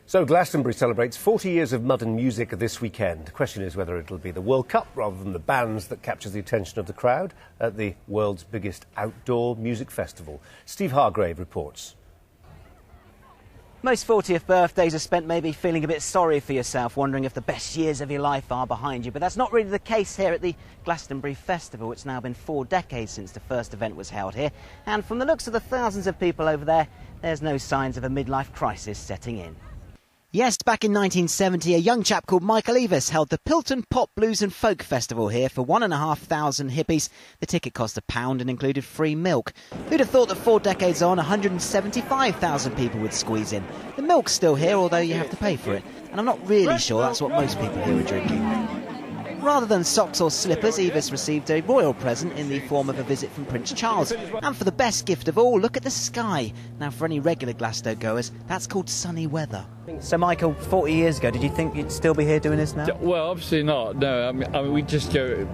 So Glastonbury celebrates 40 years of mud and music this weekend. The question is whether it'll be the World Cup rather than the bands that captures the attention of the crowd at the world's biggest outdoor music festival. Steve Hargrave reports. Most 40th birthdays are spent maybe feeling a bit sorry for yourself, wondering if the best years of your life are behind you. But that's not really the case here at the Glastonbury Festival. It's now been 4 decades since the first event was held here. And from the looks of the thousands of people over there, there's no signs of a midlife crisis setting in. Yes, back in 1970, a young chap called Michael Eavis held the Pilton Pop, Blues and Folk Festival here for 1,500 hippies. The ticket cost £1 and included free milk. Who'd have thought that 4 decades on, 175,000 people would squeeze in? The milk's still here, although you have to pay for it. And I'm not really sure that's what most people here are drinking. Rather than socks or slippers, Eavis received a royal present in the form of a visit from Prince Charles. And for the best gift of all, look at the sky. Now, for any regular Glasgow goers, that's called sunny weather. So, Michael, 40 years ago, did you think you'd still be here doing this now? Well, obviously not. No, I mean we just go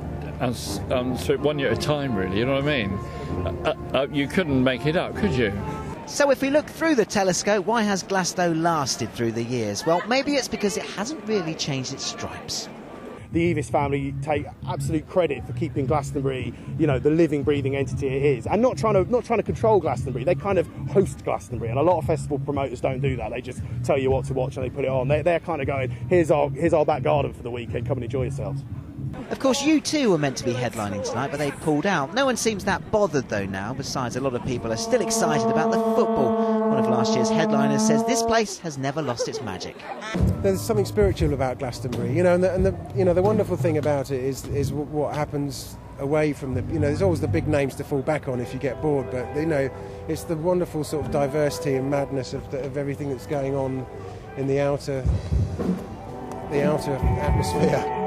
sort of 1 year at a time, really. You know what I mean? You couldn't make it up, could you? So if we look through the telescope, why has Glasgow lasted through the years? Well, maybe it's because it hasn't really changed its stripes. The Eavis family take absolute credit for keeping Glastonbury, you know, the living, breathing entity it is, and not trying to control Glastonbury. They kind of host Glastonbury, and a lot of festival promoters don't do that. They just tell you what to watch and they put it on. They're kind of going, here's our back garden for the weekend. Come and enjoy yourselves. Of course, U2 were meant to be headlining tonight, but they pulled out. No one seems that bothered, though, now. Besides, a lot of people are still excited about the football. One of last year's headliners says this place has never lost its magic. There's something spiritual about Glastonbury, you know, and the wonderful thing about it is what happens away from the, you know, there's always the big names to fall back on if you get bored, but, you know, it's the wonderful sort of diversity and madness of everything that's going on in the outer atmosphere.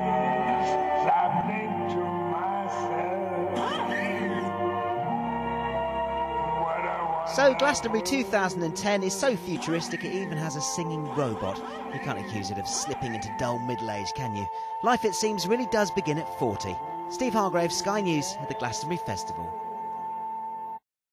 So Glastonbury 2010 is so futuristic it even has a singing robot. You can't accuse it of slipping into dull middle age, can you? Life, it seems, really does begin at 40. Steve Hargrave, Sky News at the Glastonbury Festival.